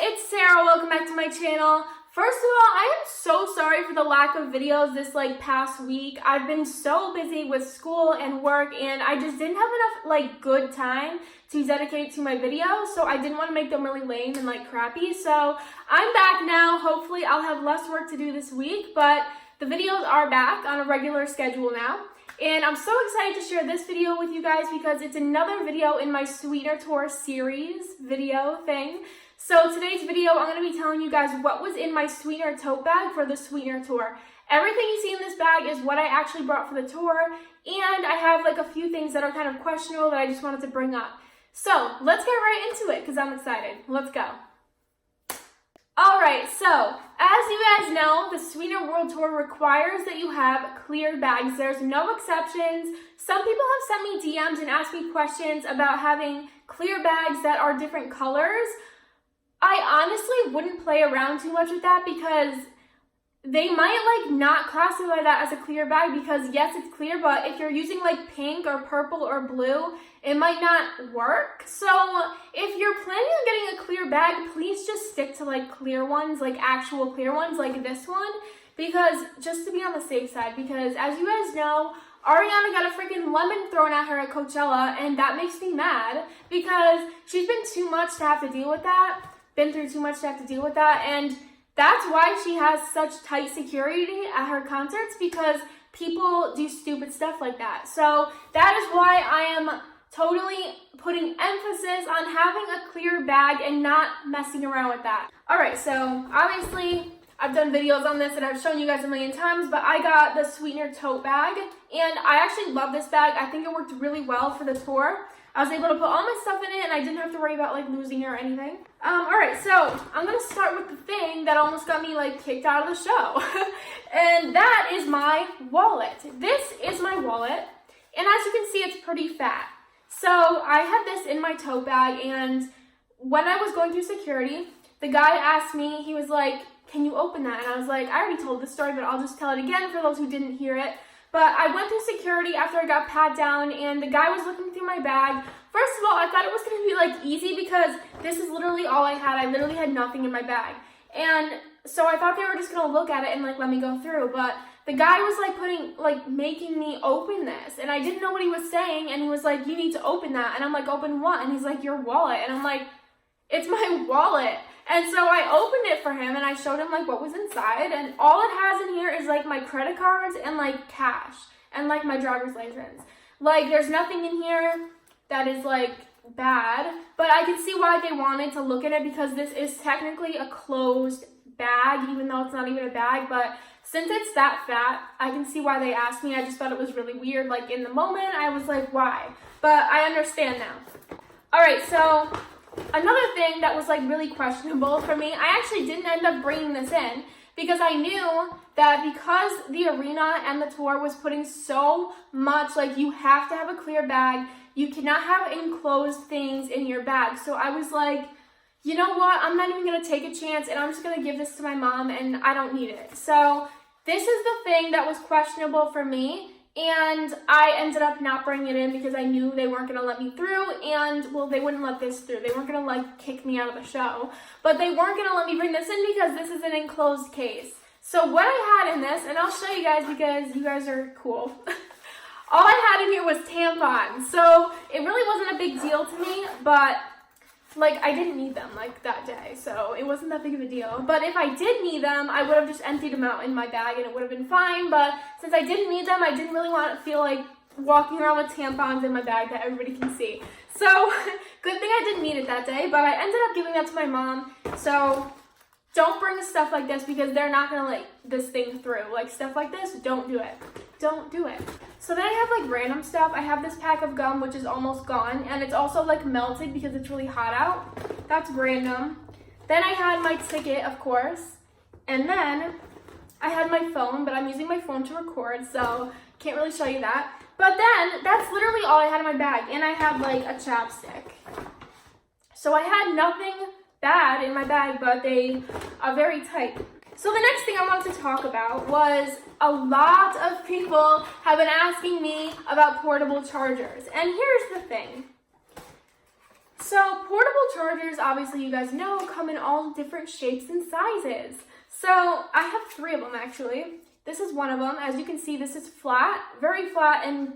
it's Sarah. Welcome back to my channel. First of all, I am so sorry for the lack of videos this past week. I've been so busy with school and work, and I just didn't have enough good time to dedicate to my videos, so I didn't want to make them really lame and crappy. So I'm back now. Hopefully I'll have less work to do this week, but the videos are back on a regular schedule now. And I'm so excited to share this video with you guys because it's another video in my Sweetener Tour series video thing. So today's video, I'm going to be telling you guys what was in my Sweetener tote bag for the Sweetener Tour. Everything you see in this bag is what I actually brought for the tour, and I have a few things that are kind of questionable that I just wanted to bring up. So let's get right into it because I'm excited. Let's go. Alright, so as you guys know, the Sweetener World Tour requires that you have clear bags. There's no exceptions. Some people have sent me DMs and asked me questions about having clear bags that are different colors. I honestly wouldn't play around too much with that because they might not classify that as a clear bag because yes, it's clear, but if you're using pink or purple or blue, it might not work. So if you're planning on getting a clear bag, please just stick to clear ones, actual clear ones like this one, because just to be on the safe side, because as you guys know, Ariana got a freaking lemon thrown at her at Coachella, and that makes me mad because she's been too much to have to deal with that. Been through too much to have to deal with that, and that's why she has such tight security at her concerts, because people do stupid stuff like that. So that is why I am totally putting emphasis on having a clear bag and not messing around with that. Alright, so obviously I've done videos on this and I've shown you guys a million times, but I got the Sweetener tote bag, and I actually love this bag. I think it worked really well for the tour. I was able to put all my stuff in it, and I didn't have to worry about losing it or anything. Alright, so I'm gonna start with the thing that almost got me kicked out of the show. And that is my wallet. This is my wallet, and as you can see, it's pretty fat. So I had this in my tote bag, and when I was going through security, the guy asked me, he was like, "Can you open that?" And I was like, I already told this story, but I'll just tell it again for those who didn't hear it. But I went through security after I got pat down, and the guy was looking through my bag. First of all, I thought it was going to be easy because this is literally all I had. I literally had nothing in my bag. And so I thought they were just going to look at it and let me go through. But the guy was making me open this, and I didn't know what he was saying, and he was like, "You need to open that." And I'm like, "Open what?" And he's like, "Your wallet." And I'm like, "It's my wallet." And so I opened it for him, and I showed him what was inside, and all it has in here is my credit cards and cash and my driver's license. There's nothing in here that is bad, but I can see why they wanted to look at it because this is technically a closed bag, even though it's not even a bag. But since it's that fat, I can see why they asked me. I just thought it was really weird. In the moment, I was like, why? But I understand now. Alright, so another thing that was really questionable for me, I actually didn't end up bringing this in because I knew that because the arena and the tour was putting so much, you have to have a clear bag, you cannot have enclosed things in your bag. So I was like, you know what, I'm not even going to take a chance, and I'm just going to give this to my mom, and I don't need it. So this is the thing that was questionable for me. And I ended up not bringing it in because I knew they weren't going to let me through, and, well, they wouldn't let this through. They weren't going to, kick me out of the show. But they weren't going to let me bring this in because this is an enclosed case. So what I had in this, and I'll show you guys because you guys are cool. All I had in here was tampons. So it really wasn't a big deal to me, but I didn't need them that day, so it wasn't that big of a deal. But if I did need them, I would have just emptied them out in my bag and it would have been fine. But since I didn't need them, I didn't really want to feel walking around with tampons in my bag that everybody can see. So good thing I didn't need it that day, but I ended up giving that to my mom. So don't bring stuff like this because they're not going to let this thing through. Stuff like this, don't do it. Don't do it. So then I have random stuff. I have this pack of gum, which is almost gone, and it's also melted because it's really hot out. That's random. Then I had my ticket, of course, and then I had my phone, but I'm using my phone to record, so can't really show you that. But then that's literally all I had in my bag, and I have a chapstick. So I had nothing bad in my bag, but they are very tight. So the next thing I wanted to talk about was a lot of people have been asking me about portable chargers. And here's the thing. So portable chargers, obviously you guys know, come in all different shapes and sizes. So I have 3 of them actually. This is one of them. As you can see, this is flat, very flat and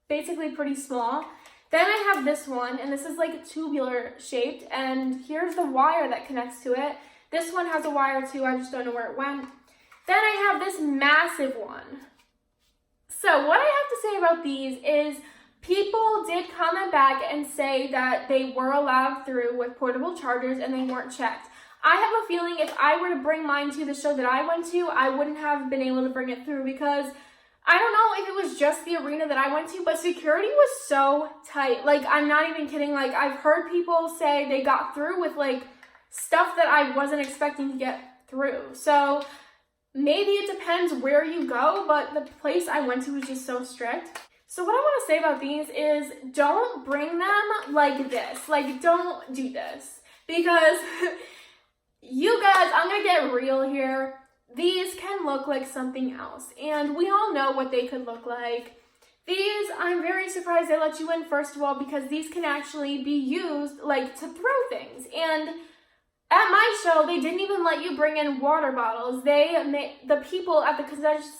basically pretty small. Then I have this one, and this is like tubular shaped, and here's the wire that connects to it. This one has a wire too, I just don't know where it went. Then I have this massive one. So what I have to say about these is people did comment back and say that they were allowed through with portable chargers and they weren't checked. I have a feeling if I were to bring mine to the show that I went to, I wouldn't have been able to bring it through because I don't know if it was just the arena that I went to, but security was so tight. Like, I'm not even kidding. Like, I've heard people say they got through with like stuff that I wasn't expecting to get through. So maybe it depends where you go, but the place I went to was just so strict. So what I want to say about these is don't bring them like this. Like, don't do this because you guys, I'm going to get real here. These can look like something else, and we all know what they could look like. These, I'm very surprised they let you in, first of all, because these can actually be used, like, to throw things. And at my show, they didn't even let you bring in water bottles. The people at the concession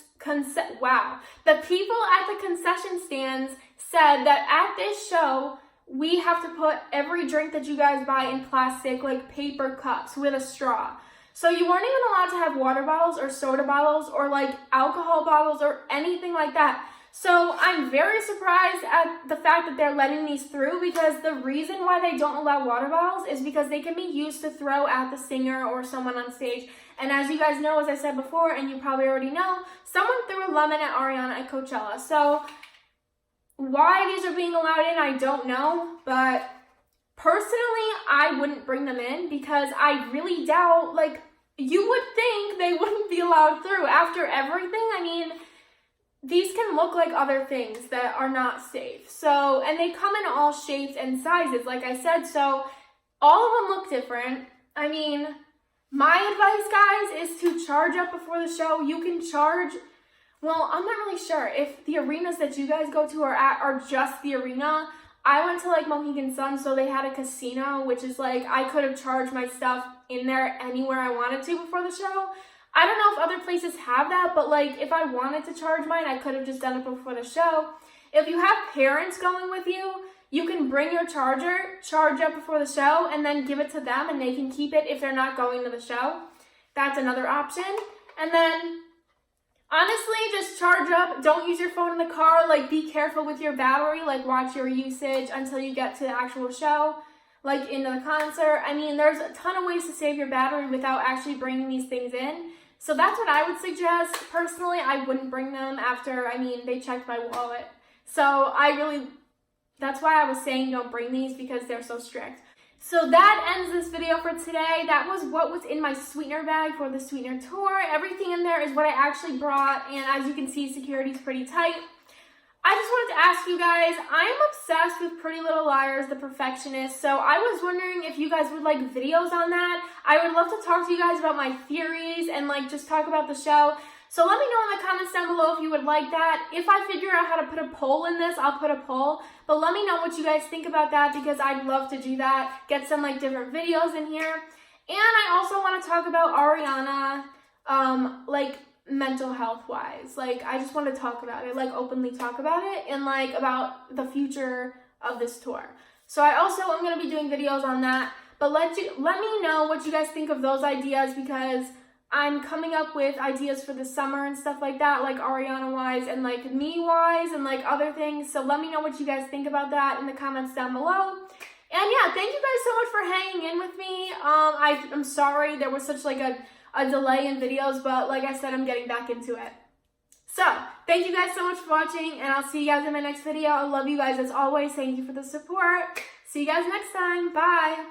stands said that at this show, we have to put every drink that you guys buy in plastic, like paper cups with a straw. So you weren't even allowed to have water bottles or soda bottles or like alcohol bottles or anything like that. So I'm very surprised at the fact that they're letting these through, because the reason why they don't allow water bottles is because they can be used to throw at the singer or someone on stage. And as you guys know, as I said before, and you probably already know, someone threw a lemon at Ariana at Coachella. So why these are being allowed in, I don't know, but personally, I wouldn't bring them in because I really doubt, like, you would think they wouldn't be allowed through after everything. I mean, these can look like other things that are not safe. So, and they come in all shapes and sizes, like I said, so all of them look different. I mean, my advice, guys, is to charge up before the show. You can charge, well, I'm not really sure if the arenas that you guys go to are just the arena. I went to like Mohegan Sun, so they had a casino, which is like, I could have charged my stuff in there anywhere I wanted to before the show. I don't know if other places have that, but like if I wanted to charge mine, I could have just done it before the show. If you have parents going with you, you can bring your charger, charge up before the show, and then give it to them and they can keep it if they're not going to the show. That's another option. And then honestly, just charge up. Don't use your phone in the car. Like, be careful with your battery. Like, watch your usage until you get to the actual show, like into the concert. I mean, there's a ton of ways to save your battery without actually bringing these things in. So that's what I would suggest. Personally, I wouldn't bring them after, I mean, they checked my wallet. So that's why I was saying don't bring these, because they're so strict. So that ends this video for today. That was what was in my sweetener bag for the Sweetener tour. Everything in there is what I actually brought, and as you can see, security's pretty tight. I just wanted to ask you guys, I'm obsessed with Pretty Little Liars, The Perfectionist, so I was wondering if you guys would like videos on that. I would love to talk to you guys about my theories and like just talk about the show. So let me know in the comments down below if you would like that. If I figure out how to put a poll in this, I'll put a poll. But let me know what you guys think about that, because I'd love to do that. Get some like different videos in here. And I also want to talk about Ariana, like mental health wise. Like, I just want to talk about it, like openly talk about it, and like about the future of this tour. So I also am going to be doing videos on that. But let me know what you guys think of those ideas, because I'm coming up with ideas for the summer and stuff like that, like Ariana-wise and like me-wise and like other things. So let me know what you guys think about that in the comments down below. And yeah, thank you guys so much for hanging in with me. I'm sorry there was such like a delay in videos, but like I said, I'm getting back into it. So thank you guys so much for watching, and I'll see you guys in my next video. I love you guys as always. Thank you for the support. See you guys next time. Bye.